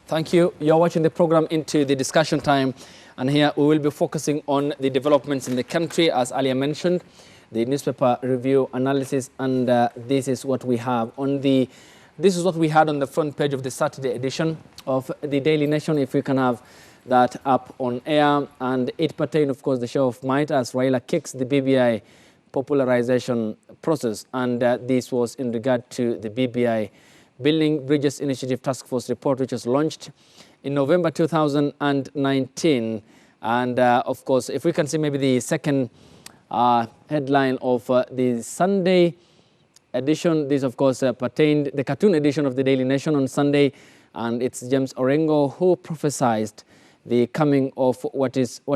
Thank you. You're watching the program Into the Discussion Time, and here we will be focusing on the developments in the country, as earlier mentioned, the newspaper review analysis, and this is what we have on the. This is what we had on the front page of the Saturday edition of the Daily Nation. If we can have that up on air, and it pertained, of course, the show of might as Raila kicks the BBI popularization process, and this was in regard to the BBI Building Bridges Initiative Task Force report, which was launched in November 2019. And of course, if we can see maybe the second headline of the Sunday edition, this of course pertained the cartoon edition of the Daily Nation on Sunday, and it's James Orengo who prophesied the coming of what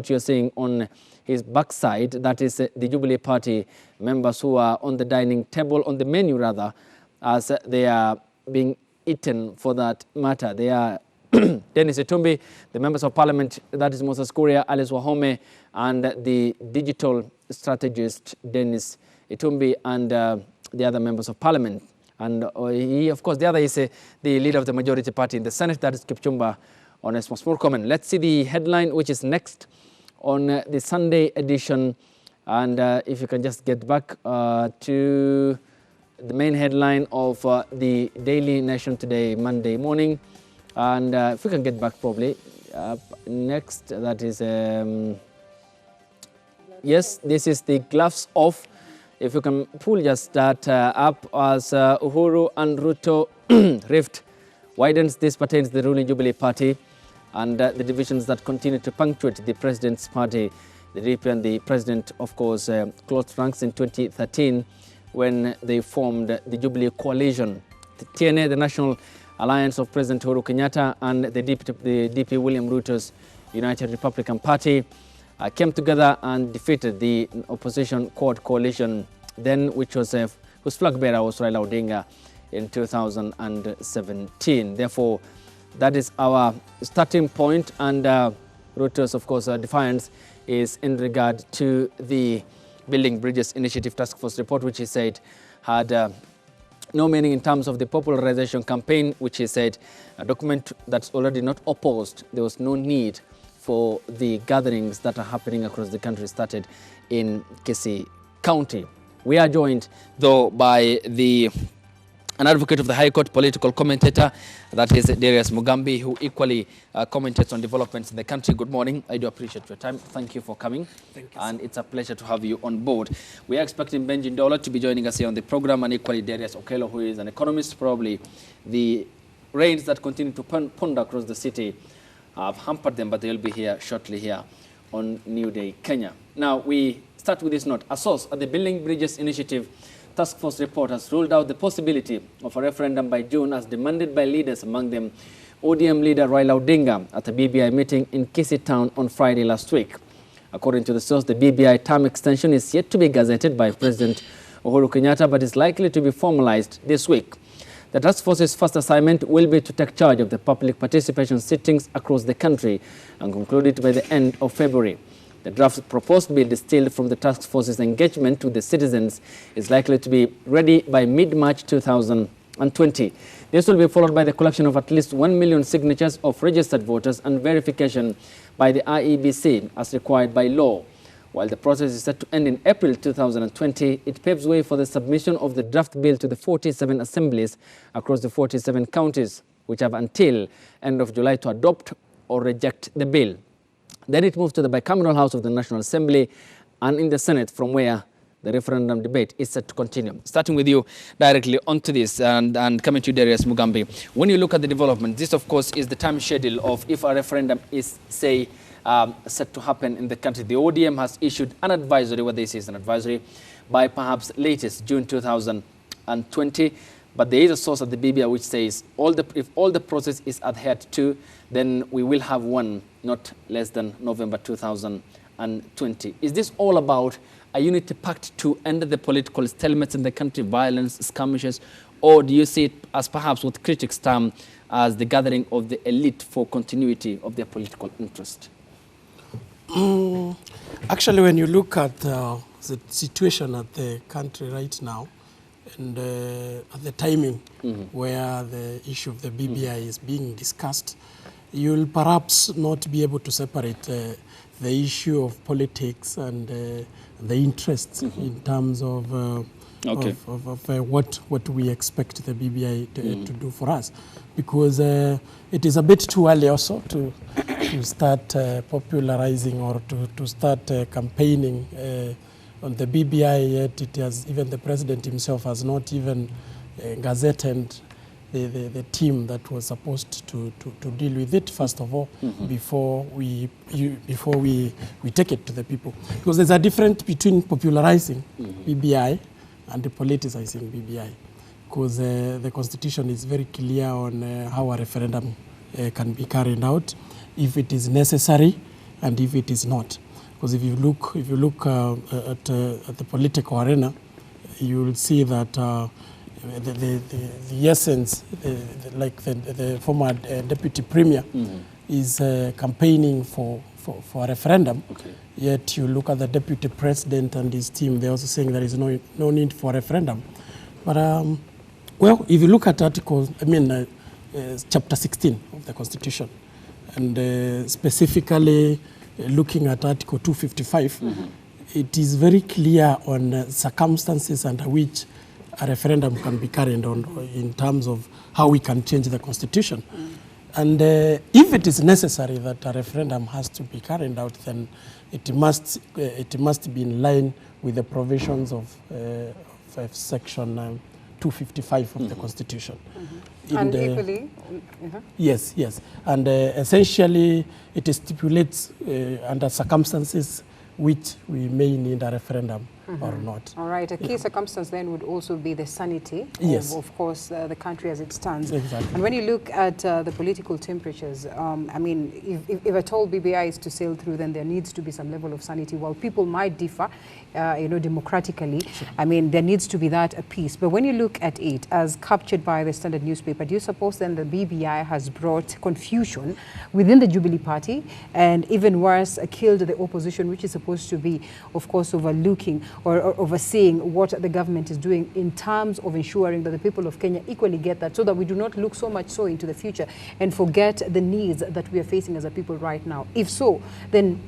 you're seeing on his backside, that is the Jubilee Party members who are on the dining table, on the menu rather, as they are being eaten for that matter. They are Dennis Itumbi, the members of parliament, that is Moses Kuria, Alice Wahome, and the digital strategist Dennis Itumbi, and the other members of parliament. And he, of course, the other is the leader of the majority party in the Senate, that is Kipchumba Onesmus Murkomen. Let's see the headline, which is next on the Sunday edition. And if you can just get back to the main headline of the Daily Nation today, Monday morning. And if we can get back probably next, that is, yes, this is the gloves off. If you can pull just that up, as Uhuru and Ruto rift widens. This pertains to the ruling Jubilee Party and the divisions that continue to punctuate the president's party. The DP and the president, of course, closed ranks in 2013 when they formed the Jubilee Coalition. The TNA, the National Alliance of President Uhuru Kenyatta, and the DP William Ruto's United Republican Party came together and defeated the opposition Quad Coalition, then, which was whose flag bearer was Raila Odinga in 2017. Therefore, that is our starting point, and Ruto's, of course, defiance is in regard to the Building Bridges Initiative Task Force report, which he said had no meaning in terms of the popularization campaign, which he said a document that's already not opposed. There was no need for the gatherings that are happening across the country started in Kisii County. We are joined, though, by an advocate of the High Court, political commentator, that is Darius Mugambi, who equally commentates on developments in the country. Good morning. I do appreciate your time. Thank you for coming. Thank you. And it's a pleasure to have you on board. We are expecting Benji Ndola to be joining us here on the program, and equally Darius Okello, who is an economist. Probably the rains that continue to ponder across the city have hampered them, but they'll be here shortly here on New Day, Kenya. Now, we start with this note. A source at the Building Bridges Initiative Task Force report has ruled out the possibility of a referendum by June as demanded by leaders, among them ODM leader Raila Odinga, at a BBI meeting in Kisii Town on Friday last week. According to the source, the BBI term extension is yet to be gazetted by President Uhuru Kenyatta, but is likely to be formalized this week. The task force's first assignment will be to take charge of the public participation sittings across the country and conclude it by the end of February. The draft proposed bill distilled from the task force's engagement with the citizens is likely to be ready by mid-March 2020. This will be followed by the collection of at least 1 million signatures of registered voters and verification by the IEBC as required by law. While the process is set to end in April 2020, it paves way for the submission of the draft bill to the 47 assemblies across the 47 counties, which have until end of July to adopt or reject the bill. Then it moves to the bicameral House of the National Assembly and in the Senate, from where the referendum debate is set to continue. Starting with you directly onto this and coming to Darius Mugambi. When you look at the development, this of course is the time schedule of if a referendum is, say, set to happen in the country. The ODM has issued an advisory, what they say is an advisory, by perhaps latest June 2020. But there is a source at the BBI which says if all the process is adhered to, then we will have one not less than November 2020. Is this all about a unity pact to end the political stalemates in the country, violence, skirmishes, or do you see it as perhaps what critics term as the gathering of the elite for continuity of their political interest? Actually, when you look at the situation at the country right now, and at the timing where the issue of the BBI is being discussed, you'll perhaps not be able to separate the issue of politics and the interests in terms of what we expect the BBI to do for us, because it is a bit too early also to start popularizing or to start campaigning on the BBI, yet it has, even the president himself has not even gazetted the team that was supposed to deal with it, first of all, before we take it to the people. Because there's a difference between popularizing BBI and politicizing BBI. Because the Constitution is very clear on how a referendum can be carried out, if it is necessary and if it is not. Because if you look at the political arena, you will see that the essence, like the former deputy premier is campaigning for a referendum. Yet you look at the deputy president and his team, they're also saying there is no need for a referendum. But well, if you look at chapter 16 of the Constitution, and specifically looking at Article 255, it is very clear on circumstances under which a referendum can be carried on in terms of how we can change the Constitution. And if it is necessary that a referendum has to be carried out, then it must be in line with the provisions of Section 255 of the Constitution. And equally? Yes. And essentially, it stipulates under circumstances which we may need a referendum or not. All right. A key circumstance then would also be the sanity of course, the country as it stands. Exactly. And when you look at the political temperatures, I mean, if at all BBI is to sail through, then there needs to be some level of sanity. While people might differ, democratically, I mean, there needs to be that a piece. But when you look at it as captured by the Standard newspaper, do you suppose then the BBI has brought confusion within the Jubilee Party, and even worse, killed the opposition, which is supposed to be, of course, overlooking or overseeing what the government is doing in terms of ensuring that the people of Kenya equally get that, so that we do not look so much so into the future and forget the needs that we are facing as a people right now? If so, then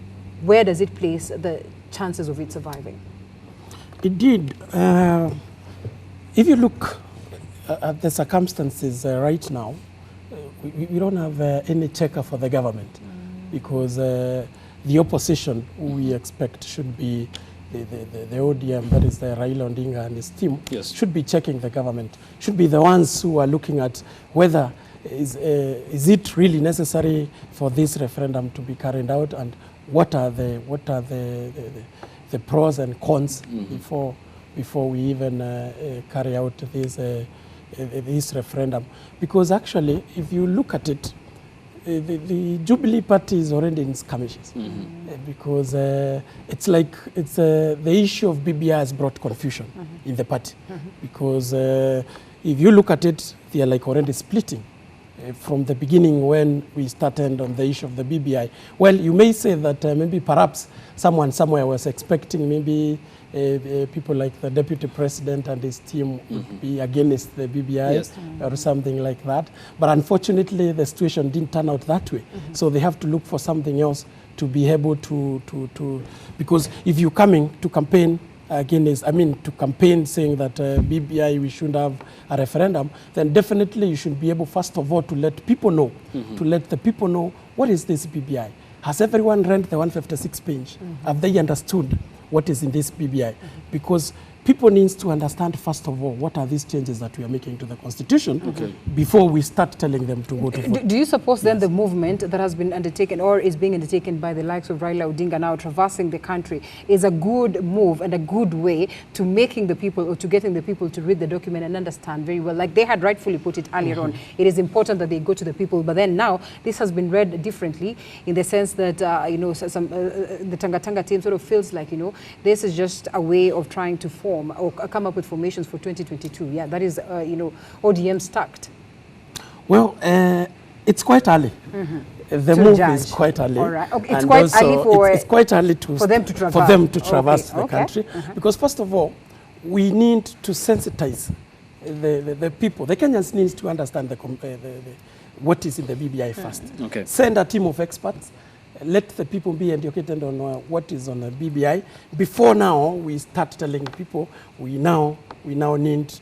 where does it place the chances of it surviving? Indeed. If you look at the circumstances right now, we don't have any checker for the government, because the opposition, who we expect should be the ODM, that is the Raila Odinga and his team, should be checking the government, should be the ones who are looking at whether is it really necessary for this referendum to be carried out, and what are the pros and cons before we even carry out this referendum. Because actually, if you look at it, the Jubilee Party is already in skirmishes, because it's like the issue of BBI has brought confusion in the party, because if you look at it, they are like already splitting from the beginning when we started on the issue of the BBI. Well, you may say that maybe perhaps someone somewhere was expecting maybe people like the deputy president and his team would be against the BBI or something like that. But unfortunately, the situation didn't turn out that way. So they have to look for something else to be able to because if you're coming to campaign to campaign saying that BBI, we should have a referendum, then definitely you should be able, first of all, to let people know, to let the people know, what is this BBI? Has everyone read the 156 page? Have they understood what is in this BBI? Because people need to understand, first of all, what are these changes that we are making to the Constitution before we start telling them to go to vote. Do you suppose then the movement that has been undertaken or is being undertaken by the likes of Raila Odinga now traversing the country is a good move and a good way to making the people, or to getting the people to read the document and understand very well? Like they had rightfully put it earlier on, it is important that they go to the people, but then now this has been read differently in the sense that, the Tanga team sort of feels like, this is just a way of trying to form or come up with formations for 2022. Yeah, that is, ODM stacked. Well, it's quite early. The move is quite early. All right. Okay. It's quite early it's quite early for them to traverse, for them to traverse the country. Because first of all, we need to sensitize the people. The Kenyans need to understand what is in the BBI first. Okay. Send a team of experts. Let the people be educated on what is on the BBI. Before now, we start telling people we now need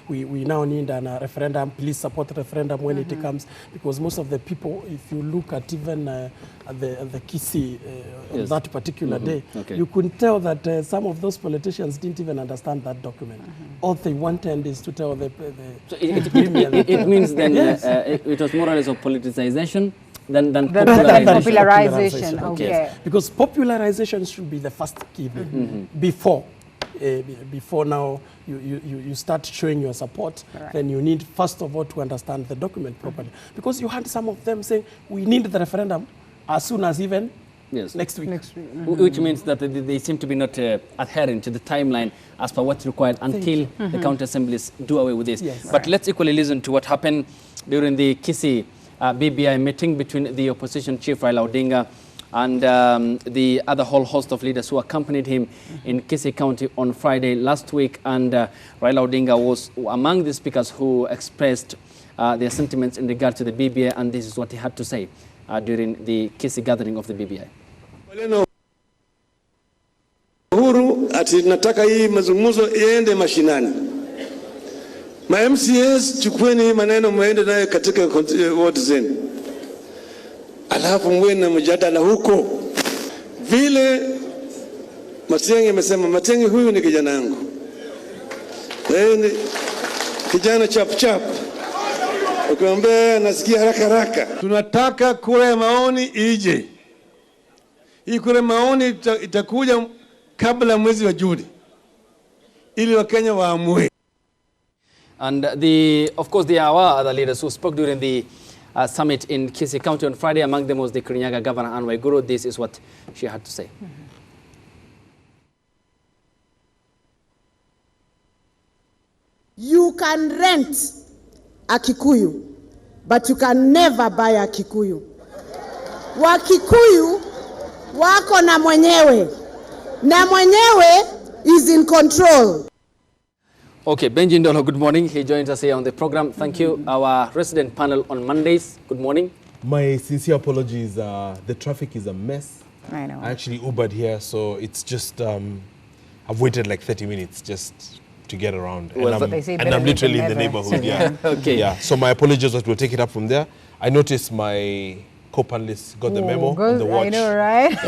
we now need a referendum. Please support referendum when it comes, because most of the people, if you look at even the Kisii on that particular day, you could tell that some of those politicians didn't even understand that document. All they wanted is to tell the so it means then it was more or less of politicization than popularization. Okay. Yes. Because popularization should be the first key thing. Before now you start showing your support, then you need first of all to understand the document properly. Because you had some of them saying we need the referendum as soon as even next week. Which means that they seem to be not adhering to the timeline as per what's required until the county assemblies do away with this. Yes. But let's equally listen to what happened during the Kisii BBI meeting between the opposition chief Raila Odinga and the other whole host of leaders who accompanied him in Kisii County on Friday last week. And Raila Odinga was among the speakers who expressed their sentiments in regard to the BBI, and this is what he had to say during the Kisii gathering of the BBI. Uhuru ati nataka hii mazungumzo iende mashinani. Ma MCAs chukueni maneno muende nayo katika ward zenu. Alafu mwe na mjadala huko. Vile Matiang'i amesema, Matiang'i huyu ni kijana yangu. Ni kijana chap chap. Ukiambia nasikia haraka haraka. Tunataka kura ya maoni ije. Hii kura ya maoni itakuja kabla mwezi wa Juni, ili Wakenya waamue. And of course, there were other leaders who spoke during the summit in Kisii County on Friday. Among them was the Kirinyaga Governor, Anne Waiguru. This is what she had to say. You can rent a Kikuyu, but you can never buy a Kikuyu. Wakikuyu wako na mwenyewe is in control. Okay, Benji Ndolo, good morning. He joins us here on the program. Thank you. Our resident panel on Mondays, good morning. My sincere apologies. The traffic is a mess. I know. I actually Ubered here, so it's just, I've waited like 30 minutes just to get around. Well, and I'm literally in the neighborhood, yeah. Okay. Yeah, so my apologies, but we'll take it up from there. I noticed my co-panelists got the memo on the watch. I know, right?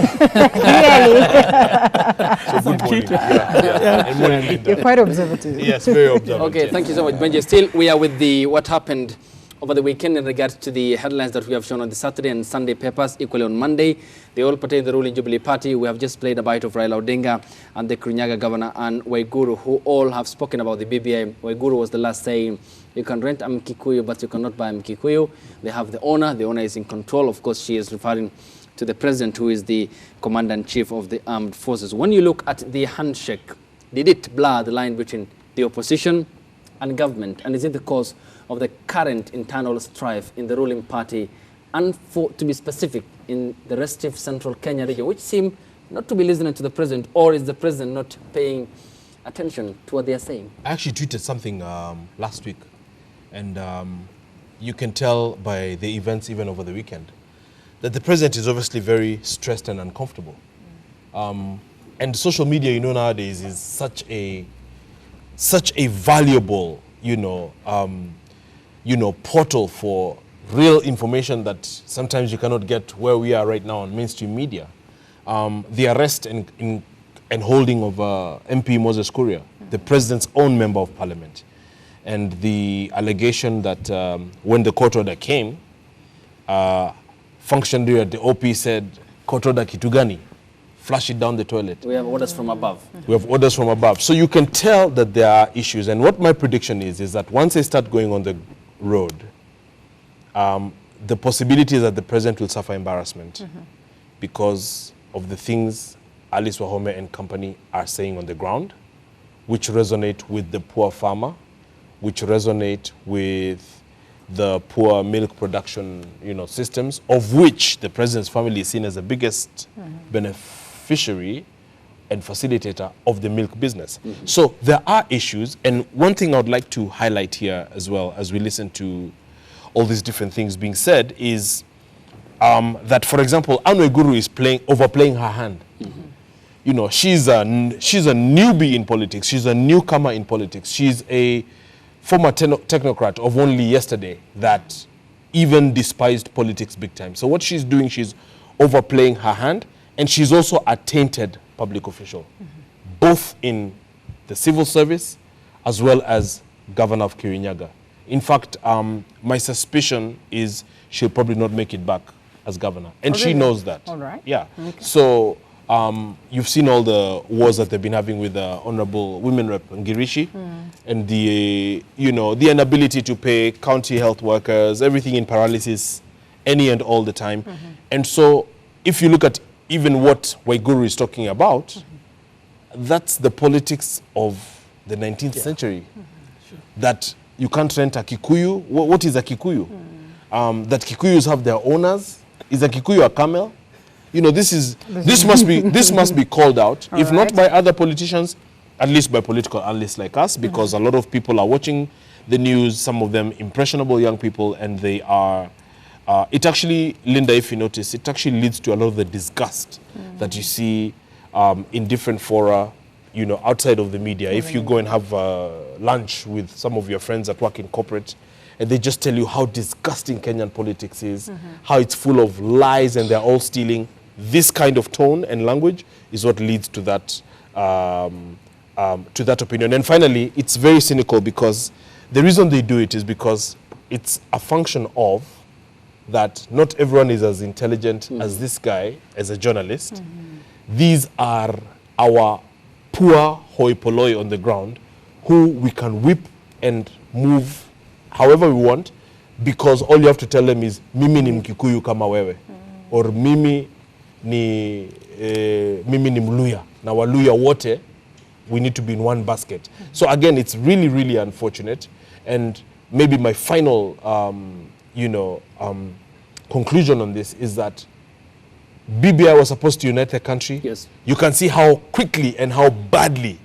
So good morning. And morning, Linda. You're quite observative. Yes, very observant. Okay, thank you so much, Benji. Still, we are with what happened over the weekend in regards to the headlines that we have shown on the Saturday and Sunday papers, equally on Monday. They all pertain to the ruling Jubilee Party. We have just played a bite of Raila Odinga and the Kirinyaga Governor and Waiguru, who all have spoken about the BBI. Waiguru was the last saying, you can rent a Mkikuyu, but you cannot buy a Mkikuyu. They have the owner. The owner is in control. Of course, she is referring to the president, who is the commander-in-chief of the armed forces. When you look at the handshake, did it blur the line between the opposition and government? And is it the cause of the current internal strife in the ruling party, and to be specific, in the restive central Kenya region, which seem not to be listening to the president, or is the president not paying attention to what they are saying? I actually tweeted something last week, and you can tell by the events even over the weekend that the president is obviously very stressed and uncomfortable. And social media, you know, nowadays is such a valuable, portal for real information that sometimes you cannot get where we are right now on mainstream media. The arrest and holding of MP Moses Kuria, the president's own member of parliament, and the allegation that when the court order came, functionary at the OP said, court order kitugani, flush it down the toilet. We have orders from above. We have orders from above. So you can tell that there are issues. And what my prediction is that once they start going on the road, the possibility is that the president will suffer embarrassment because of the things Alice Wahome and company are saying on the ground, which resonate with the poor farmer, which resonate with the poor milk production, systems, of which the president's family is seen as the biggest beneficiary and facilitator of the milk business. So there are issues, and one thing I would like to highlight here as well as we listen to all these different things being said is that, for example, Anne Waiguru is overplaying her hand. You know, she's a newbie in politics. She's a newcomer in politics. She's a former technocrat of only yesterday that even despised politics big time. So what she's doing, she's overplaying her hand, and she's also a tainted public official, both in the civil service as well as Governor of Kirinyaga. In fact, my suspicion is she'll probably not make it back as governor, and she knows that. All right. Yeah. Okay. So you've seen all the wars that they've been having with the Honorable Women Rep Ngirishi, and the the inability to pay county health workers, everything in paralysis, any and all the time. And so if you look at even what Waiguru is talking about, that's the politics of the 19th century. That you can't rent a Kikuyu. What is a Kikuyu? That Kikuyus have their owners. Is a Kikuyu a camel? You know, this must be called out, if not by other politicians, at least by political analysts like us, because a lot of people are watching the news, some of them impressionable young people, and they are, it actually, Linda, if you notice, it actually leads to a lot of the disgust that you see in different fora, you know, outside of the media. If you go and have lunch with some of your friends that work in corporate, and they just tell you how disgusting Kenyan politics is, how it's full of lies and they're all stealing. This kind of tone and language is what leads to that opinion. And finally, it's very cynical because the reason they do it is because it's a function of that not everyone is as intelligent as this guy, as a journalist. These are our poor hoi polloi on the ground who we can whip and move however we want, because all you have to tell them is mimi ni Mkikuyu kama wewe, or mimi ni Mluya, na Waluya wote, we need to be in one basket. So again, it's really, really unfortunate. And maybe my final conclusion on this is that BBI was supposed to unite the country. Yes. You can see how quickly and how badly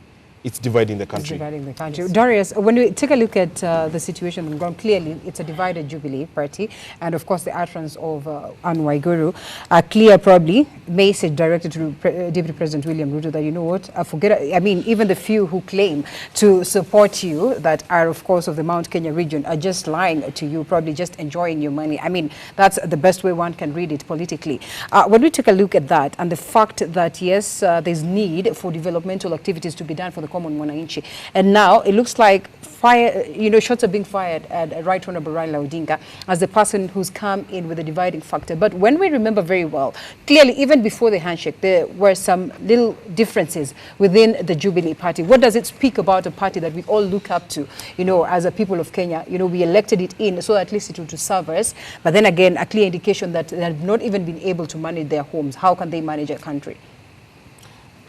it's dividing the country. It's dividing the country. Yes. Darius, when we take a look at the situation on the ground, clearly it's a divided Jubilee party, and of course the utterance of Anne Waiguru, a clear probably message directed to Deputy President William Ruto that, you know what, I mean, even the few who claim to support you that are of course of the Mount Kenya region are just lying to you, probably just enjoying your money. I mean, that's the best way one can read it politically. When we take a look at that and the fact that yes, there's need for developmental activities to be done for the common mwananchi, and now it looks like shots are being fired at Right Honorable Raila Odinga as the person who's come in with a dividing factor. But when we remember very well, clearly even before the handshake, there were some little differences within the Jubilee party. What does it speak about a party that we all look up to, as a people of Kenya? We elected it in so at least it would serve us. But then again, a clear indication that they have not even been able to manage their homes. How can they manage a country?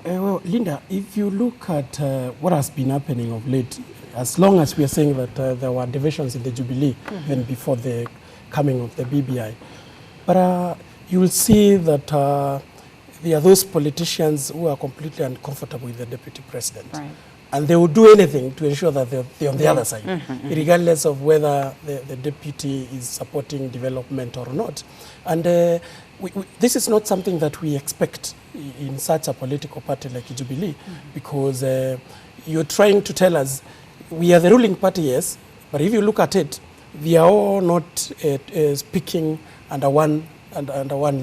Well, Linda, if you look at what has been happening of late, as long as we are saying that there were divisions in the Jubilee even before the coming of the BBI, but you will see that there are those politicians who are completely uncomfortable with the deputy president. Right. And they will do anything to ensure that they're on the other side, regardless of whether the deputy is supporting development or not. And this is not something that we expect in such a political party like Jubilee, because you're trying to tell us we are the ruling party, yes, but if you look at it, we are all not speaking under one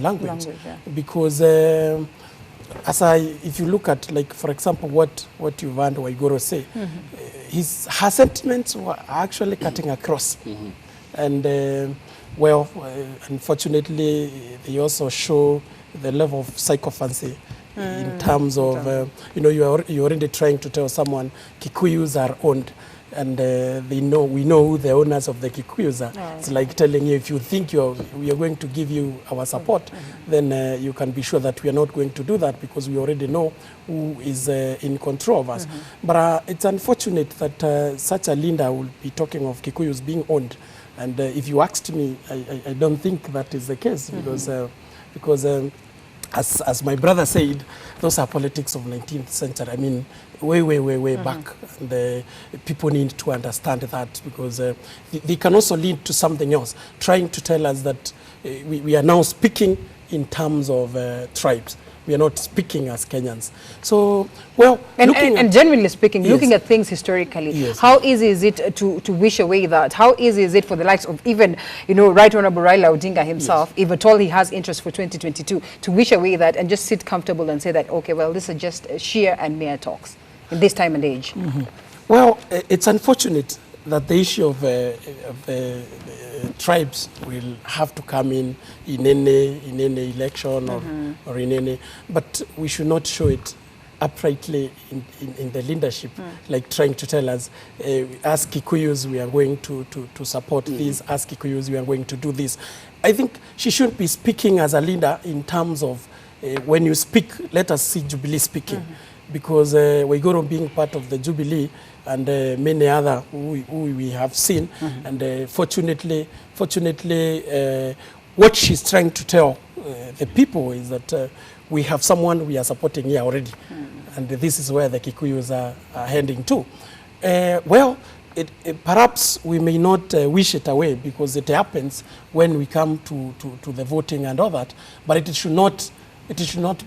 language. Because if you look at, like, for example, what you've heard Waiguru say, her sentiments were actually cutting across. And unfortunately, they also show the level of psychophancy in terms of, you're already trying to tell someone Kikuyus are owned, and we know who the owners of the Kikuyus are. It's like telling you, if you think we are going to give you our support, then you can be sure that we are not going to do that, because we already know who is in control of us. But it's unfortunate that such a Linda will be talking of Kikuyus being owned. And if you asked me, I don't think that is the case, because as my brother said, those are politics of 19th century. I mean, way back. The people need to understand that, because they can also lead to something else, trying to tell us that we are now speaking in terms of tribes. We are not speaking as Kenyans. So, well, and genuinely speaking, yes, looking at things historically, yes, how easy is it to wish away that? How easy is it for the likes of even, Right Honorable Raila Odinga himself, yes, if at all he has interest for 2022, to wish away that and just sit comfortable and say that, okay, well, this is just sheer and mere talks in this time and age? Well, it's unfortunate that the issue of tribes will have to come in any election or in any, but we should not show it uprightly in the leadership, like trying to tell us, as Kikuyus we are going to support this, as Kikuyus we are going to do this. I think she shouldn't be speaking as a leader in terms of when you speak, let us see Jubilee speaking, because Waiguru being part of the Jubilee and many other who we have seen, and fortunately, what she's trying to tell the people is that we have someone we are supporting here already, and this is where the Kikuyus are heading to. Well, perhaps we may not wish it away, because it happens when we come to the voting and all that, but it should not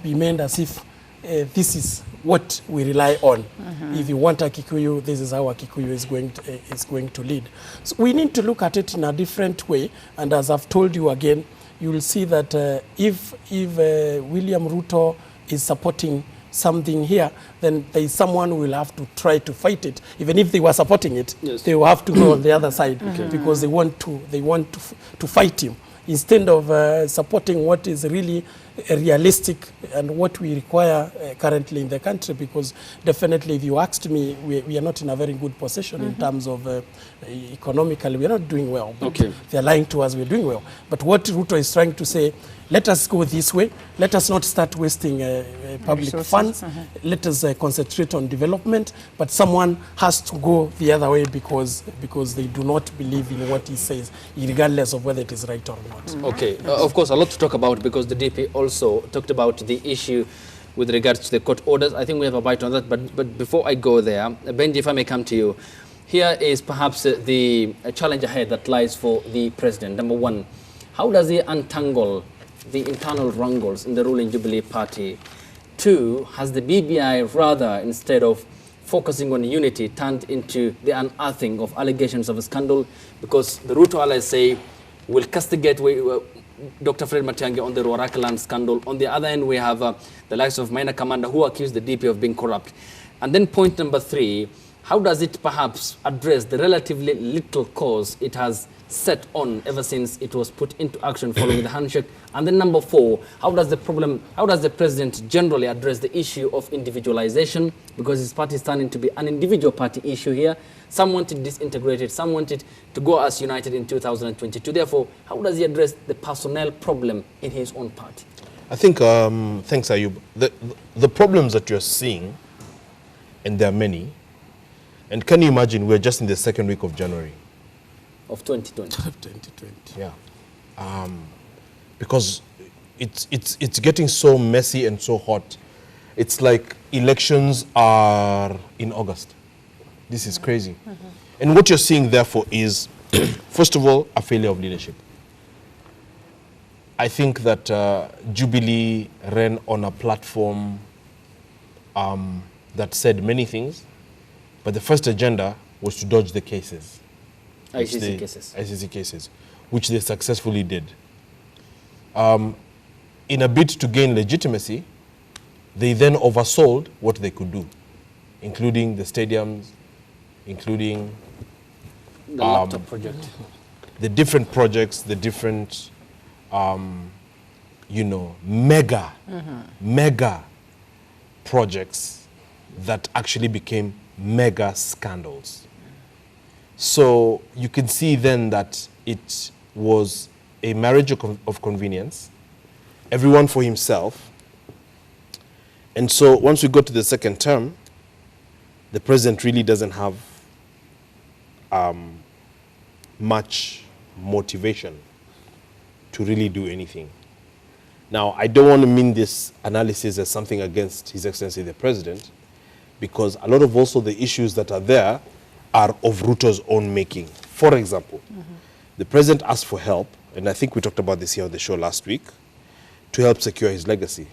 be meant as if this is what we rely on. If you want a Kikuyu, this is how a Kikuyu is going to lead. So we need to look at it in a different way, and as I've told you again, you will see that if William Ruto is supporting something here, then there is someone who will have to try to fight it. Even if they were supporting it, yes, they will have to go on the other side, because they want to fight him, instead of supporting what is really realistic and what we require currently in the country. Because definitely, if you asked me, we are not in a very good position in terms of economically, we are not doing well. But they are lying to us, we are doing well. But what Ruto is trying to say, let us go this way, let us not start wasting public funds, let us concentrate on development, but someone has to go the other way, because they do not believe in what he says, regardless of whether it is right or not. Okay, of course, a lot to talk about, because the DP also talked about the issue with regards to the court orders. I think we have a bite on that, but before I go there, Benji, if I may come to you, here is perhaps the challenge ahead that lies for the president. Number one, how does he untangle the internal wrangles in the ruling Jubilee Party? Two, has the BBI, rather, instead of focusing on unity, turned into the unearthing of allegations of a scandal? Because the Ruto allies say, we'll castigate Dr. Fred Matiang'i on the Ruaraka scandal. On the other end, we have the likes of Maina Kamanda, who accused the DP of being corrupt. And then point number three, how does it perhaps address the relatively little cause it has set on ever since it was put into action following the handshake? And then number four, how does the president generally address the issue of individualization? Because his party is turning to be an individual party issue here. Some want it disintegrated, some want it to go as united in 2022. Therefore, how does he address the personnel problem in his own party? I think, thanks Ayub, the problems that you're seeing, and there are many, and can you imagine we're just in the second week of January? Of 2020. 2020. Yeah. Because it's getting so messy and so hot. It's like elections are in August. This is crazy. And what you're seeing, therefore, is, first of all, a failure of leadership. I think that Jubilee ran on a platform that said many things, but the first agenda was to dodge the cases. ICC cases, which they successfully did. In a bid to gain legitimacy, they then oversold what they could do, including the stadiums, including the laptop project, the different projects, the different, mega projects that actually became mega scandals. So you can see then that it was a marriage of convenience, everyone for himself. And so once we go to the second term, the president really doesn't have much motivation to really do anything. Now, I don't want to mean this analysis as something against His Excellency the President, because a lot of also the issues that are there are of Ruto's own making. For example, the President asked for help, and I think we talked about this here on the show last week, to help secure his legacy.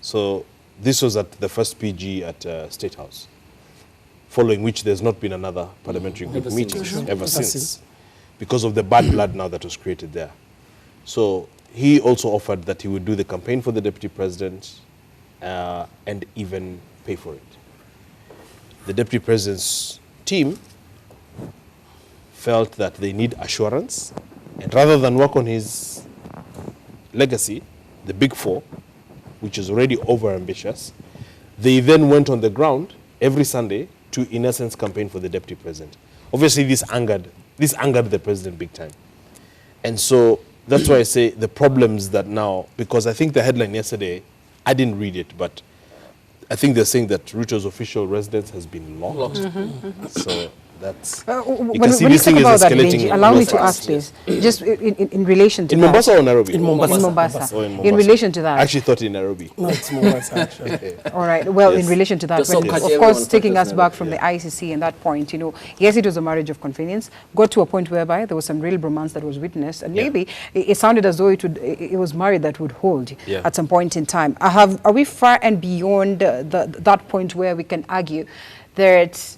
So this was at the first PG at State House, following which there's not been another parliamentary group meeting ever since, because of the bad blood now that was created there. So he also offered that he would do the campaign for the Deputy President and even pay for it. The Deputy President's team felt that they need assurance, and rather than work on his legacy, the Big Four, which is already over-ambitious, they then went on the ground every Sunday to, in essence, campaign for the Deputy President. Obviously, this angered the President big time. And so that's why I say the problems that now, because I think the headline yesterday, I didn't read it, but I think they're saying that Ruto's official residence has been locked. So that's, you can see this thing is escalating. Allow me to ask this, just in relation to in that. Mombasa or Nairobi? In Mombasa. In Mombasa. Oh, in Mombasa. In relation to that. I actually thought in Nairobi. No, it's Mombasa, actually. All right. Well, Yes. in relation to that, Just when, so catch of everyone course, taking us focused back now. from the ICC and that point, you know, yes, it was a marriage of convenience. Got to a point whereby there was some real bromance that was witnessed, and maybe it sounded as though it was marriage that would hold at some point in time. Are we far and beyond that point where we can argue that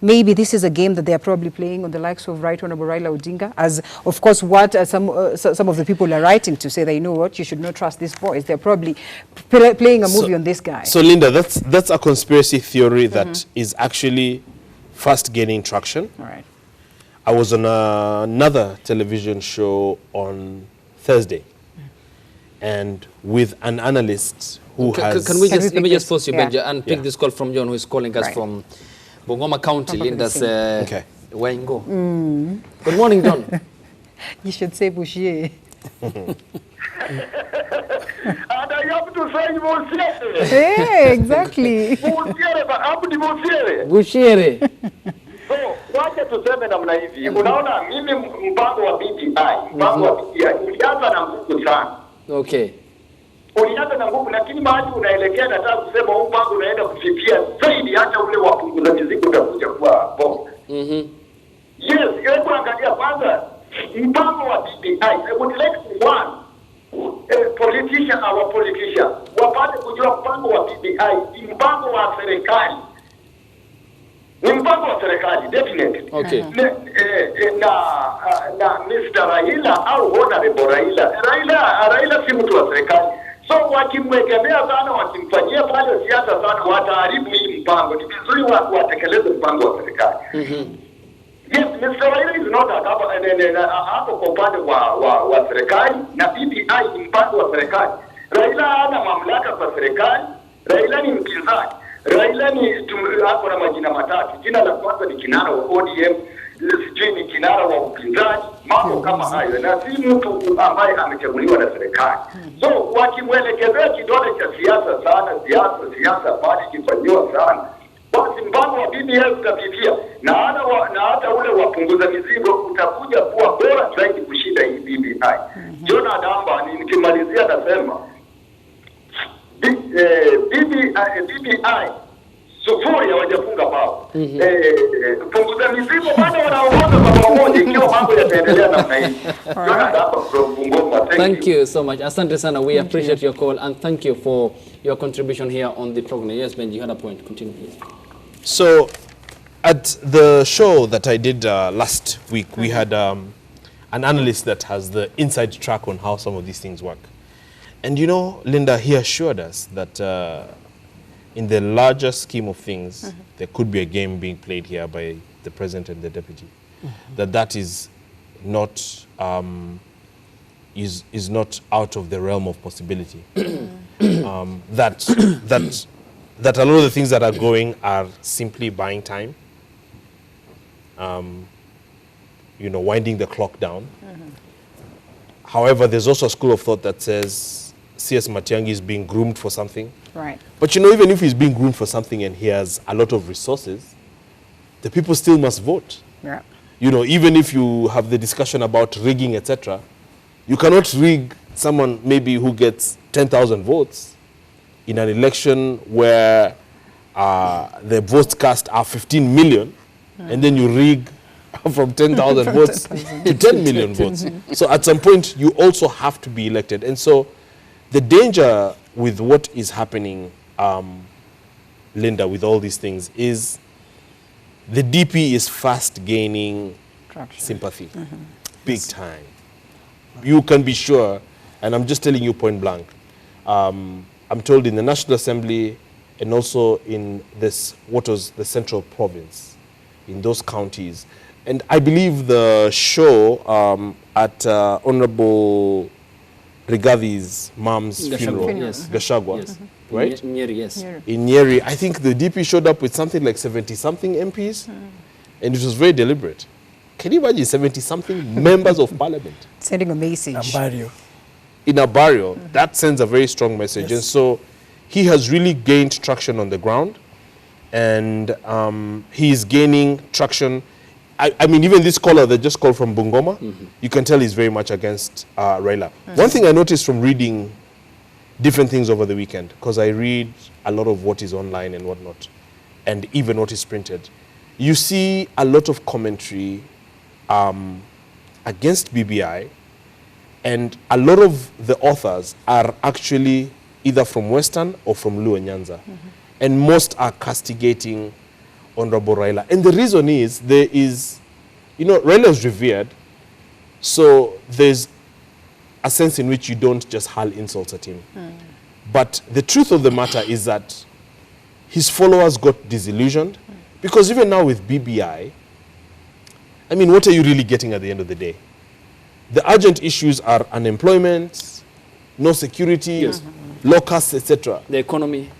maybe this is a game that they are probably playing on the likes of Right Honorable Raila Odinga, as of course what some of the people are writing to say that, you know what, you should not trust these boys. They're probably playing a movie on this guy. So Linda, that's a conspiracy theory that is actually fast gaining traction. All right. I was on another television show on Thursday, and with an analyst who has... Can we Can just, we let me pick just pause you, this? Benja, and pick Yeah. this call from John, who is calling us Right. from Bungoma County, From Linda's Okay. Waingo. Good morning, John. You should say Bouchier. And I have to say Mosiere. Hey, exactly. Mosiere, Abdi Mosiere. Bushere. So, wacha tuseme namna hivi. Unaona mimi mpango wa BBI, mpango wa BBI ulianza na nguvu sana. Okay. Ulianza na nguvu, lakini mahali unaelekea, nataka kusema huu mpango unaenda kufikia zaidi, hata ule wa kupunguza mizigo utakuja kuwa bomba. Yes, hebu angalia kwanza mpango wa BBI. I would like one our politician wapate kujua mpango wa BBI ni mpango wa serikali. Ni mpango wa serikali, definitely. Okay. Na Mr. Raila au Honorable Raila si mtu wa serikali. So wakimwegemea sana, wakimfanyia pale siasa sana, wataharibu hii mpango. Ni vizuri watekeleze mpango wa serikali. Yes, Mr. Raila is not hapo kwa upande wa serikali, na BBI ni mpango wa serikali. Raila hana mamlaka kwa serikali. Raila ni mpinzani. Raila ni hapo na majina matatu. Jina la kwanza ni kinara wa ODM, sijui ni kinara wa upinzani, mambo kama hayo, na si mtu ambaye amechaguliwa na serikali. So wakimwelekezea kidole cha siasa sana, siasa pale kifanyiwa sana, basi mpango wa BBI utafifia, na hata ule wapunguza mizigo utakuja kuwa bora zaidi kushinda hii BBI. Jona Damba, nikimalizia nasema BBI sufuri hawajafunga bao. Punguza mizigo bado wanaongoza kwa pamoja, ikiwa mambo yataendelea namna hii. Jona Damba from Bungoma. Thank you so much. Asante sana. We appreciate your call, and thank you for your contribution here on the program. Yes, Benji, you had a point. Continue, please. So, at the show that I did last week, we had an analyst that has the inside track on how some of these things work. And you know, Linda, he assured us that in the larger scheme of things, there could be a game being played here by the president and the deputy. That is not is not out of the realm of possibility. That a lot of the things that are going are simply buying time. You know, winding the clock down. However, there's also a school of thought that says CS Matiang'i is being groomed for something. Right. But you know, even if he's being groomed for something and he has a lot of resources, the people still must vote. Yeah. You know, even if you have the discussion about rigging, etc., You cannot rig someone maybe who gets 10,000 votes in an election where the votes cast are 15 million, and then you rig from 10,000 votes to 10 million votes. So at some point, you also have to be elected. And so the danger with what is happening, Linda, with all these things is the DP is fast gaining sympathy, big time. You can be sure, and I'm just telling you point blank, I'm told in the National Assembly and also in this, what was the Central Province, in those counties. And I believe the show at Honorable Rigavi's mom's funeral, yes. Gashagwa, Yes. right? Nyeri, yes. In Nyeri, I think the DP showed up with something like 70-something MPs, and it was very deliberate. Can you imagine 70-something members of parliament? Sending a message. In a burial, that sends a very strong message. And so he has really gained traction on the ground, and he is gaining traction. I mean, even this caller that just called from Bungoma, you can tell he's very much against Raila. One thing I noticed from reading different things over the weekend, because I read a lot of what is online and whatnot, and even what is printed, you see a lot of commentary against BBI, and a lot of the authors are actually either from Western or from Luo Nyanza. And most are castigating Honorable Raila. And the reason is, there is, you know, Raila is revered, so there's a sense in which you don't just hurl insults at him. But the truth of the matter is that his followers got disillusioned, because even now with BBI, I mean, what are you really getting at the end of the day? The urgent issues are unemployment, no security, locusts, etc. The economy.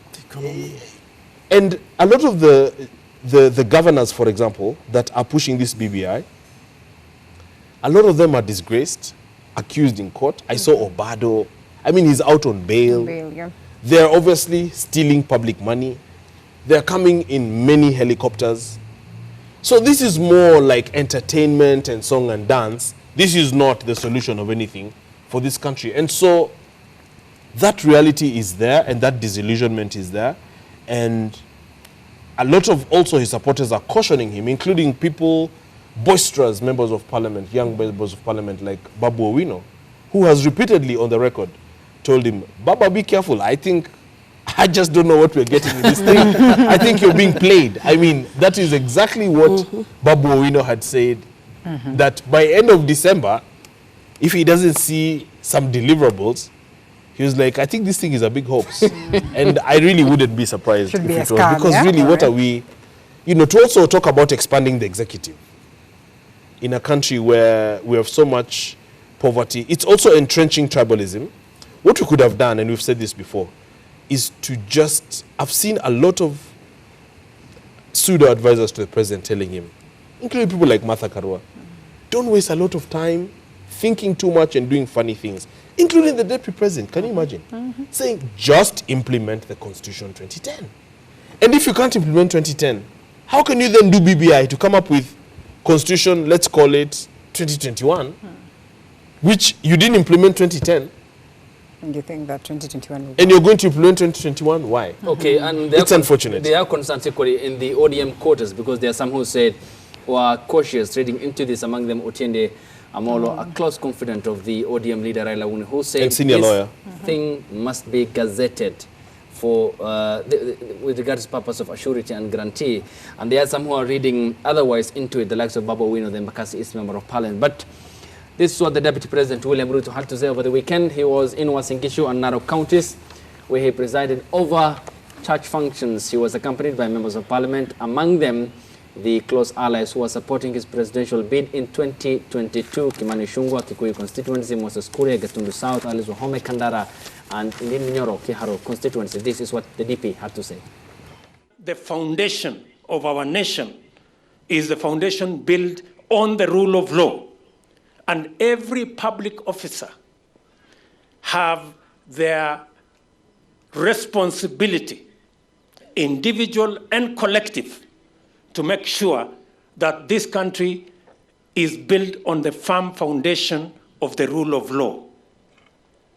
And a lot of the governors, for example, that are pushing this BBI, a lot of them are disgraced, accused in court. I saw Obado. I mean, he's out on bail. They're obviously stealing public money. They're coming in many helicopters. So this is more like entertainment and song and dance. This is not the solution of anything for this country. And so that reality is there, and that disillusionment is there. And a lot of also his supporters are cautioning him, including people, boisterous members of parliament, young members of parliament like Babu Owino, who has repeatedly on the record told him, Baba, be careful. I just don't know what we're getting in this thing. I think you're being played. I mean, that is exactly what Babu Owino had said, that by end of December, if he doesn't see some deliverables, he was like, I think this thing is a big hoax. And I really wouldn't be surprised if it was. Because really, what are we, you know, to also talk about expanding the executive in a country where we have so much poverty. It's also entrenching tribalism. What we could have done, and we've said this before, is to just, I've seen a lot of pseudo-advisors to the president telling him, including people like Martha Karua, don't waste a lot of time thinking too much and doing funny things, including the deputy president. Can you imagine? Saying, just implement the Constitution 2010. And if you can't implement 2010, how can you then do BBI to come up with Constitution, let's call it 2021, which you didn't implement 2010? And you think that 2021 will and you're going to implement 2021? Why? Okay, and it's unfortunate. There are concerns equally in the ODM quarters, because there are some who said were cautious reading into this, among them Otiende Amolo, a close confidant of the ODM leader Raila Wuni, who said and senior lawyer. Thing must be gazetted for with regards to purpose of assurity and guarantee. And there are some who are reading otherwise into it, the likes of Babu Owino, the Embakasi East Member of Parliament. But this is what the Deputy President William Ruto had to say over the weekend. He was in Uasin Gishu and Narok counties, where he presided over church functions. He was accompanied by members of Parliament, among them the close allies who were supporting his presidential bid in 2022, Kimani Ichung'wah, Kikuyu constituency, Moses Kuria, Gatundu South, Alice Wahome, Kandara, and Ndini Nyoro, Kiharu constituency. This is what the DP had to say. The foundation of our nation is the foundation built on the rule of law. And every public officer have their responsibility, individual and collective, to make sure that this country is built on the firm foundation of the rule of law.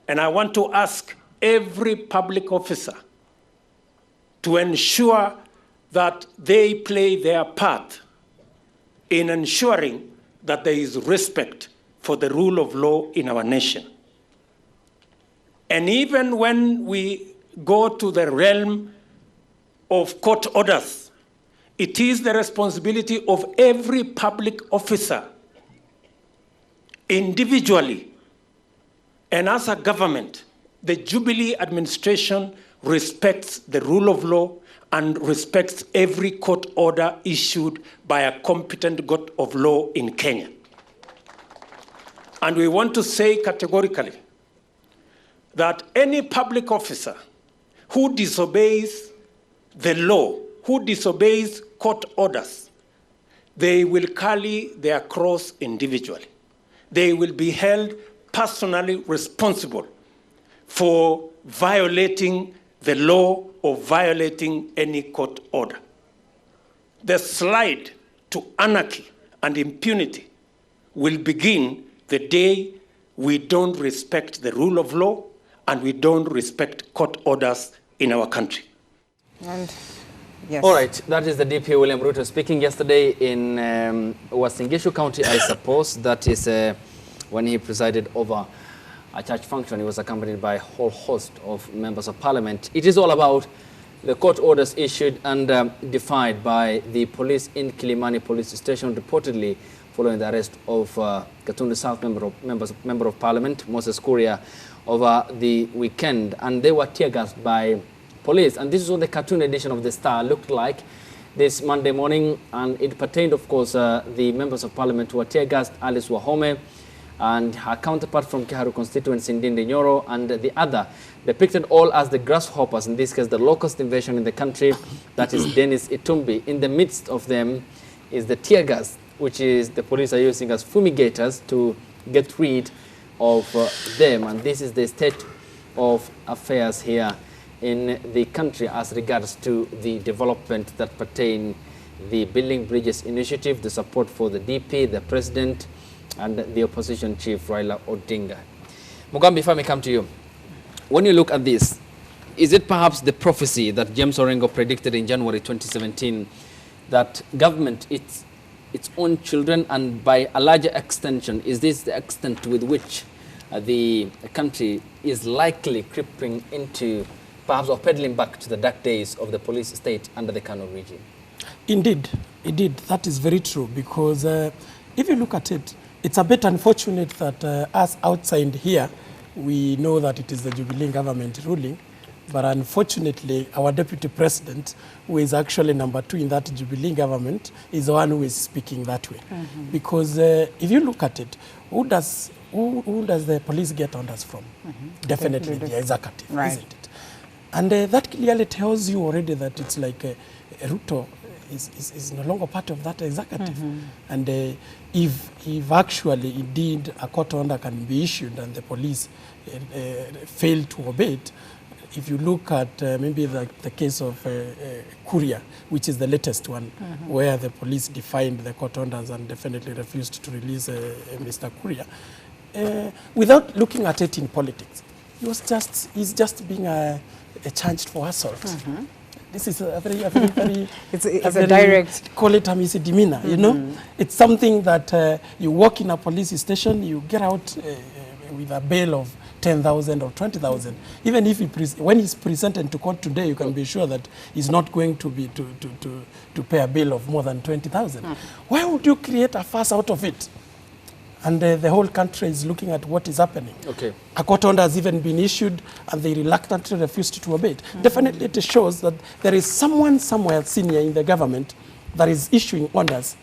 And I want to ask every public officer to ensure that they play their part in ensuring that there is respect for the rule of law in our nation. And even when we go to the realm of court orders, it is the responsibility of every public officer, individually and as a government. The Jubilee administration respects the rule of law and respects every court order issued by a competent court of law in Kenya. And we want to say categorically that any public officer who disobeys the law, who disobeys court orders, they will carry their cross individually. They will be held personally responsible for violating the law or violating any court order. The slide to anarchy and impunity will begin the day we don't respect the rule of law and we don't respect court orders in our country. And yes. All right, that is the DP William Ruto speaking yesterday in Uasin Gishu County, I suppose. That is when he presided over a church function. He was accompanied by a whole host of members of parliament. It is all about the court orders issued and defied by the police in Kilimani police station, reportedly following the arrest of Gatundu South member of parliament, Moses Kuria, over the weekend. And they were tear-gassed by police. And this is what the cartoon edition of the Star looked like this Monday morning. And it pertained, of course, the members of parliament who were tear-gassed, Alice Wahome, and her counterpart from Kiharu constituency, Ndindi Nyoro, and the other, depicted all as the grasshoppers, in this case the locust invasion in the country, that is Dennis Itumbi. In the midst of them is the tear gas, which is the police are using as fumigators to get rid of them. And this is the state of affairs here in the country as regards to the development that pertain the Building Bridges initiative, the support for the DP, the president, and the opposition chief, Raila Odinga. Mugambi, if I may come to you. When you look at this, is it perhaps the prophecy that James Orengo predicted in January 2017 that government, its own children, and by a larger extension, is this the extent with which the country is likely creeping into, perhaps, or peddling back to the dark days of the police state under the Kano regime? Indeed, that is very true, because if you look at it, it's a bit unfortunate that us outside here, we know that it is the Jubilee government ruling, but unfortunately, our deputy president, who is actually number 2 in that Jubilee government, is the one who is speaking that way. Mm-hmm. Because if you look at it, who does the police get orders from? Mm-hmm. Definitely the executive, right, isn't it? And that clearly tells you already that it's like Ruto is no longer part of that executive. Mm-hmm. And if actually indeed a court order can be issued and the police fail to obey it, if you look at maybe the case of Kuria, which is the latest one, mm-hmm, where the police defied the court orders and definitely refused to release Mr. Kuria, without looking at it in politics, he's just being charged for assault. Mm-hmm. This is a very it's a direct, call it a misdemeanor, mm-hmm, you know. It's something that you work in a police station, you get out with a bail of 10,000 or 20,000. Even if when he's presented to court today, you can be sure that he's not going to be to pay a bail of more than 20,000. Mm-hmm. Why would you create a fuss out of it? And the whole country is looking at what is happening. Okay. A court order has even been issued and they reluctantly refused to obey it. Mm-hmm. Definitely it shows that there is someone somewhere senior in the government that is issuing orders.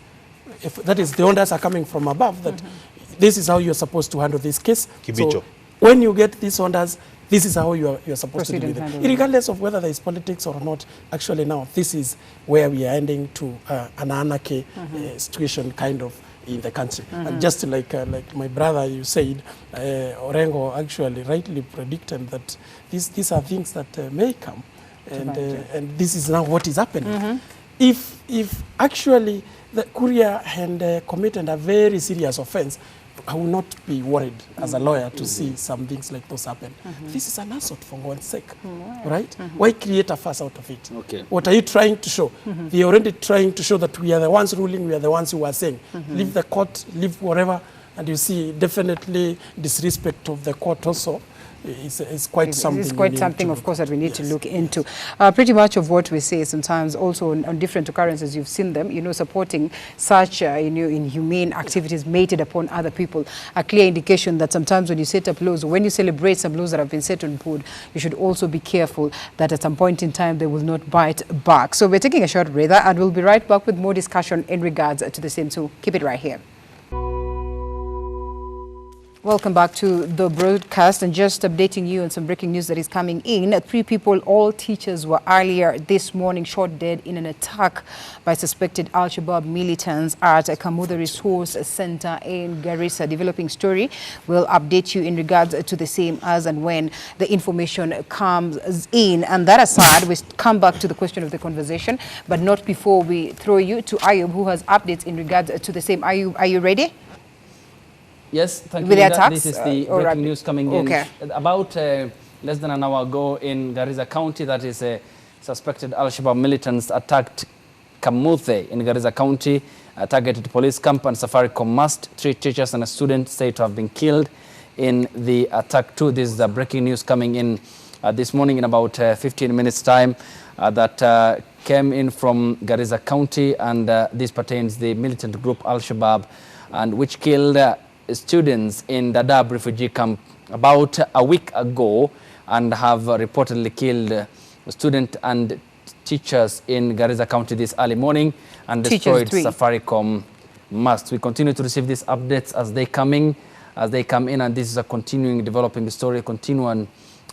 If that is, the orders are coming from above, that mm-hmm, this is how you're supposed to handle this case. Kibicho. So when you get these orders, this is how you're supposed to do it. Regardless of whether there is politics or not, actually now this is where we are ending to an anarchy situation kind of in the country. Mm-hmm. And just like my brother, you said, Orengo actually rightly predicted that these are things that may come, and this is now what is happening. Mm-hmm. If actually the Kuria had committed a very serious offense, I will not be worried as a lawyer to see some things like those happen. This is an assault for God's sake, right? Why create a fuss out of it? Okay. What are you trying to show? They are already trying to show that we are the ones ruling, we are the ones who are saying, leave the court, leave whatever, and you see definitely disrespect of the court also. It's quite something. It's quite something, of course, that we need to look into. Pretty much of what we say sometimes also on different occurrences, you've seen them, supporting such, inhumane activities meted upon other people. A clear indication that sometimes when you set up laws, or when you celebrate some laws that have been set on board, you should also be careful that at some point in time they will not bite back. So we're taking a short breather and we'll be right back with more discussion in regards to the same. So keep it right here. Welcome back to the broadcast, and just updating you on some breaking news that is coming in. 3 people, all teachers, were earlier this morning shot dead in an attack by suspected Al-Shabaab militants at a Kamudha Resource Center in Garissa. Developing story. We'll update you in regards to the same as and when the information comes in. And that aside, we come back to the question of the conversation, but not before we throw you to Ayub, who has updates in regards to the same. Are you ready? Yes, thank you, With the Linda. attacks? This is the breaking news coming in. About less than an hour ago in Garissa County, that is suspected Al-Shabaab militants attacked Kamuthe in Garissa County, targeted police camp and Safaricom mast. 3 teachers and a student said to have been killed in the attack too. This is the breaking news coming in this morning in about 15 minutes time that came in from Garissa County, and this pertains the militant group Al-Shabaab, and which killed students in Dadaab refugee camp about a week ago, and have reportedly killed students and teachers in Garissa County this early morning, and destroyed Safaricom mast. We continue to receive these updates as they come in, and this is a continuing developing story,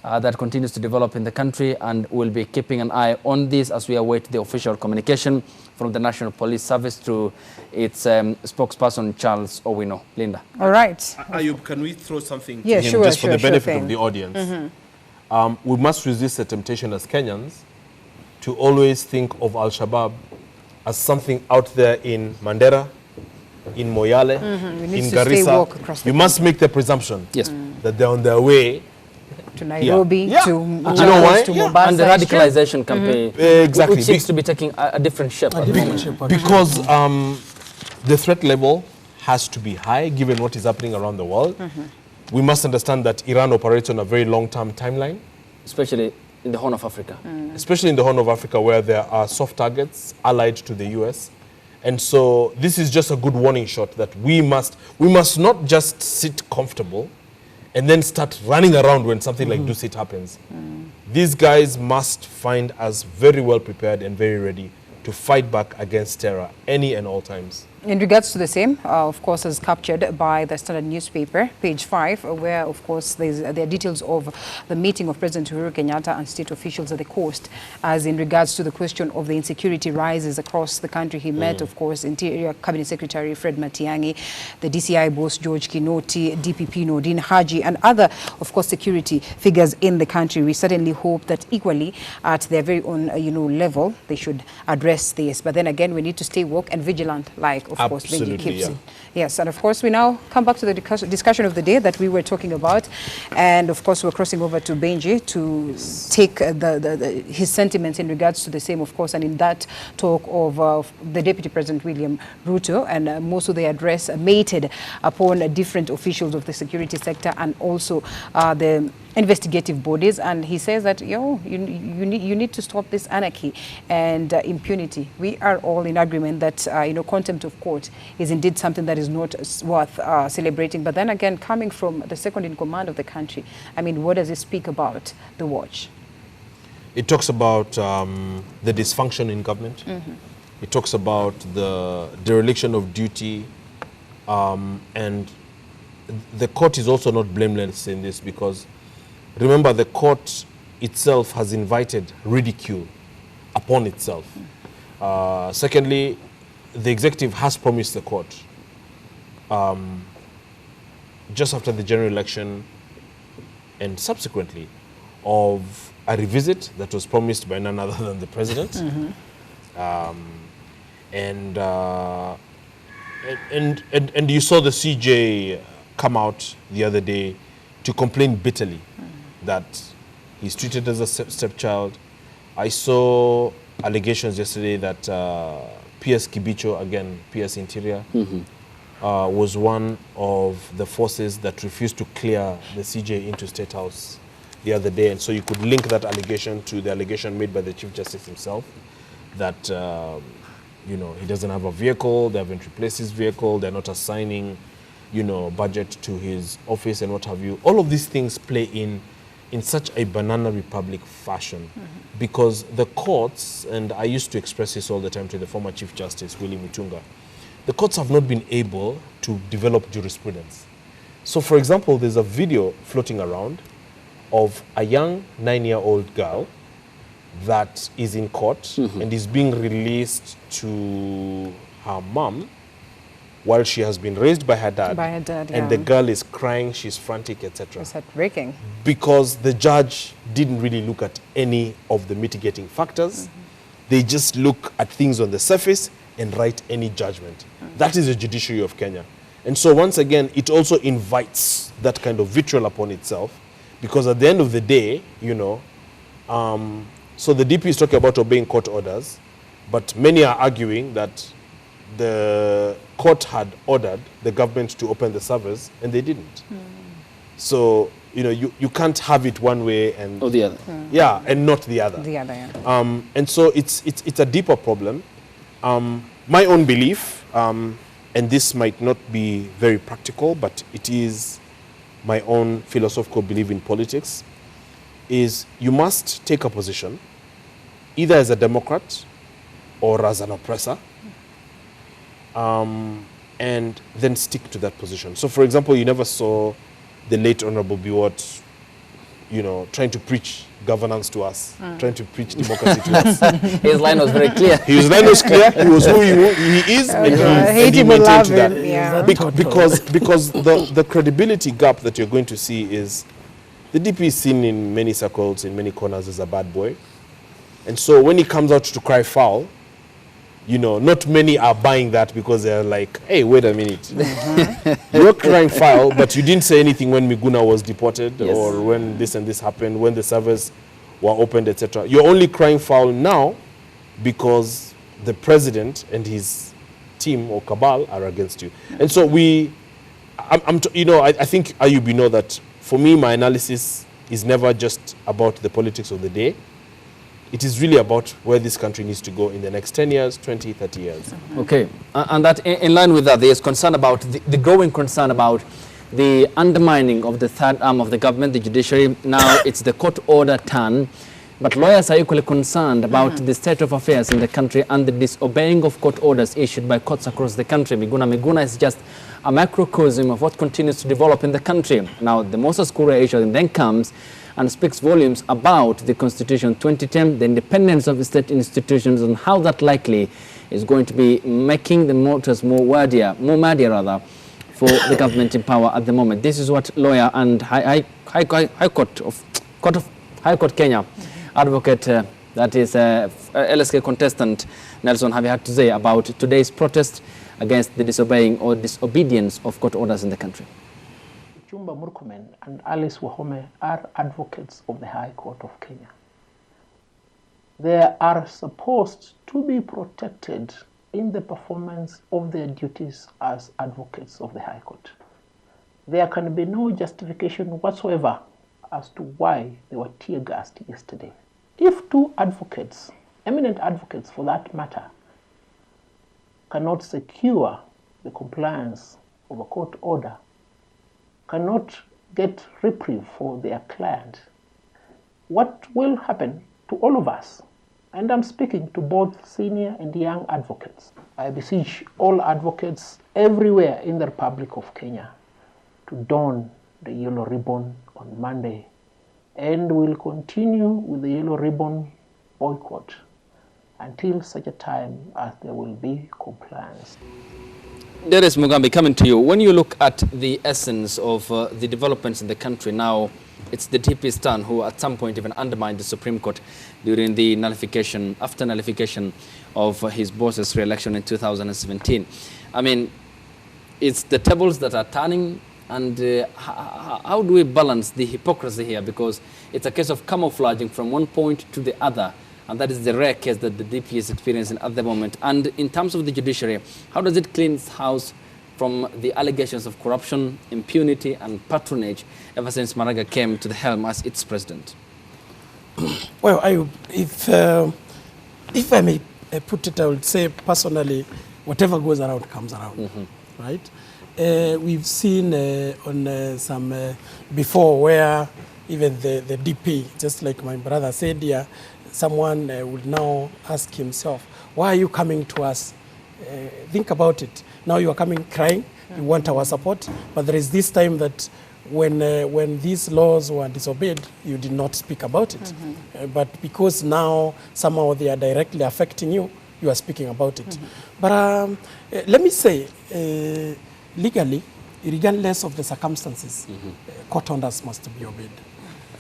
that continues to develop in the country, and we'll be keeping an eye on this as we await the official communication from the National Police Service through its spokesperson, Charles Owino. Linda. All right. Ayub, can we throw something to him just for the benefit of the audience? We must resist the temptation as Kenyans to always think of Al-Shabaab as something out there in Mandera, in Moyale, in Garissa. You must make the presumption that they're on their way to Nairobi, to Mombasa. And the radicalization campaign, exactly, which seems to be taking a different shape at the moment. Because the threat level has to be high given what is happening around the world. We must understand that Iran operates on a very long-term timeline. Especially in the Horn of Africa. Especially in the Horn of Africa, where there are soft targets allied to the US. And so this is just a good warning shot that we must not just sit comfortable and then start running around when something like Dusit happens. These guys must find us very well prepared and very ready to fight back against terror any and all times. In regards to the same, of course, as captured by the Standard newspaper, page 5, where, of course, there are details of the meeting of President Uhuru Kenyatta and state officials at the coast, as in regards to the question of the insecurity rises across the country. He met, of course, Interior Cabinet Secretary Fred Matiang'i, the DCI boss George Kinoti, DPP Nordin Haji, and other, of course, security figures in the country. We certainly hope that equally at their very own, level, they should address this. But then again, we need to stay woke and vigilant, like, of course, Benji keeps it. Yes, and of course, we now come back to the discussion of the day that we were talking about. And of course, we're crossing over to Benji to take his sentiments in regards to the same, of course, and in that talk of the Deputy President William Ruto, and most of the address mated upon different officials of the security sector and also the investigative bodies, and he says that you need to stop this anarchy and impunity. We are all in agreement that contempt of court is indeed something that is not worth celebrating. But then again, coming from the second in command of the country, I mean, what does it speak about the watch? It talks about the dysfunction in government. It talks about the dereliction of duty, and the court is also not blameless in this, because remember, the court itself has invited ridicule upon itself. Secondly, the executive has promised the court, just after the general election and subsequently, of a revisit that was promised by none other than the president. And And you saw the CJ come out the other day to complain bitterly that he's treated as a stepchild. I saw allegations yesterday that PS Kibicho, again, PS Interior, was one of the forces that refused to clear the CJ into State House the other day. And so you could link that allegation to the allegation made by the Chief Justice himself that, you know, he doesn't have a vehicle, they haven't replaced his vehicle, they're not assigning, you know, budget to his office and what have you. All of these things play in such a banana republic fashion because the courts, and I used to express this all the time to the former Chief Justice, Willie Mutunga, the courts have not been able to develop jurisprudence. So, for example, there's a video floating around of a young 9-year-old girl that is in court and is being released to her mom while she has been raised by her dad. And the girl is crying, she's frantic, etc. It's heartbreaking. Because the judge didn't really look at any of the mitigating factors. They just look at things on the surface and write any judgment. That is the judiciary of Kenya. And so once again, it also invites that kind of vitriol upon itself because at the end of the day, you know, so the DP is talking about obeying court orders, but many are arguing that the court had ordered the government to open the servers and they didn't. So, you know, you can't have it one way and or the other. Yeah, and not the other. The other, yeah. And so it's a deeper problem. My own belief, and this might not be very practical, but it is my own philosophical belief in politics, is you must take a position either as a Democrat or as an oppressor, and then stick to that position. So, for example, you never saw the late Honorable Biwott, you know, trying to preach governance to us, trying to preach democracy to us. His line was very clear. His line was clear. He was who he is, and he maintained to that. Yeah. Because the credibility gap that you're going to see is the DP is seen in many circles, in many corners as a bad boy. And so when he comes out to cry foul, you know, not many are buying that because they're like, hey, wait a minute. You're crying foul, but you didn't say anything when Miguna was deported or when this and this happened, when the servers were opened, etc. You're only crying foul now because the president and his team or cabal are against you. And so you know, I think Ayub, you know that for me, my analysis is never just about the politics of the day. It is really about where this country needs to go in the next 10 years, 20, 30 years. Okay, and that in line with that, there is concern about the growing concern about the undermining of the third arm of the government, the judiciary. Now it's the court order turn, but lawyers are equally concerned about the state of affairs in the country and the disobeying of court orders issued by courts across the country. Miguna is just a microcosm of what continues to develop in the country. Now the Moses Kuria issue then comes and speaks volumes about the Constitution 2010, the independence of the state institutions, and how that likely is going to be making the waters more muddier for the government in power at the moment. This is what lawyer and High Court Kenya advocate, that is LSK contestant Nelson Havi had to say about today's protest against the disobeying or disobedience of court orders in the country. Chumba Murkomen and Alice Wahome are advocates of the High Court of Kenya. They are supposed to be protected in the performance of their duties as advocates of the High Court. There can be no justification whatsoever as to why they were tear-gassed yesterday. If two advocates, eminent advocates for that matter, cannot secure the compliance of a court order, cannot get reprieve for their client, what will happen to all of us? And I'm speaking to both senior and young advocates. I beseech all advocates everywhere in the Republic of Kenya to don the yellow ribbon on Monday, and we'll continue with the yellow ribbon boycott until such a time as there will be compliance. Darius Mugambi, coming to you. When you look at the essence of the developments in the country now, it's the DP's turn who at some point even undermined the Supreme Court during the nullification, after nullification of his boss's re-election in 2017. I mean, it's the tables that are turning, and how do we balance the hypocrisy here? Because it's a case of camouflaging from one point to the other, and that is the rare case that the DP is experiencing at the moment. And in terms of the judiciary, how does it clean its house from the allegations of corruption, impunity, and patronage ever since Maraga came to the helm as its president? Well, if I may put it, I would say personally, whatever goes around comes around, right? We've seen on some before where even the DP, just like my brother said here, someone would now ask himself, why are you coming to us? Think about it. Now you are coming crying, you want our support, but there is this time that when these laws were disobeyed, you did not speak about it. But because now somehow they are directly affecting you, you are speaking about it. But let me say, legally, regardless of the circumstances, court orders must be obeyed.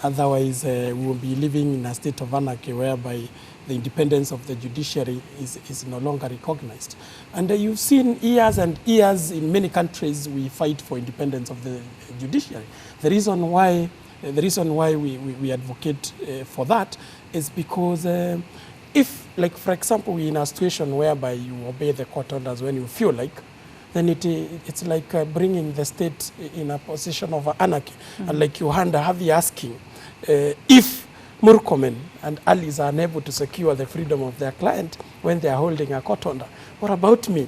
Otherwise, we will be living in a state of anarchy whereby the independence of the judiciary is no longer recognized. And you've seen years and years in many countries we fight for independence of the judiciary. The reason why we advocate for that is because if, like for example, we're in a situation whereby you obey the court orders when you feel like, then it's like bringing the state in a position of anarchy. And like you have you asking, if Murkomen and allies are unable to secure the freedom of their client when they are holding a court order, what about me?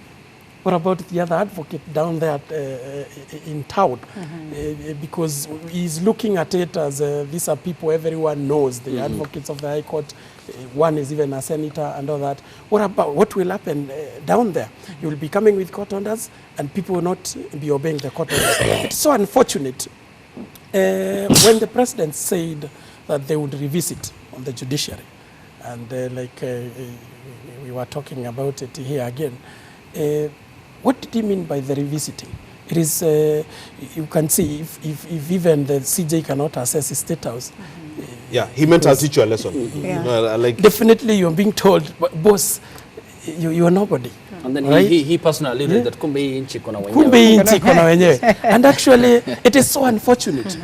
What about the other advocate down there in town? Because he's looking at it as these are people everyone knows, the advocates of the High Court. One is even a senator and all that. What will happen down there? You will be coming with court orders and people will not be obeying the court orders. It's so unfortunate. When the president said that they would revisit on the judiciary, and we were talking about it here again, what did he mean by the revisiting? It is, you can see, if even the CJ cannot assess his state house. Yeah, he meant I'll teach you a lesson. Yeah. Definitely you're being told, boss, you are nobody. And then right? he personally alluded that kumbe hii nchi kuna wenyewe. Kumbe hii nchi kuna wenyewe. And actually, it is so unfortunate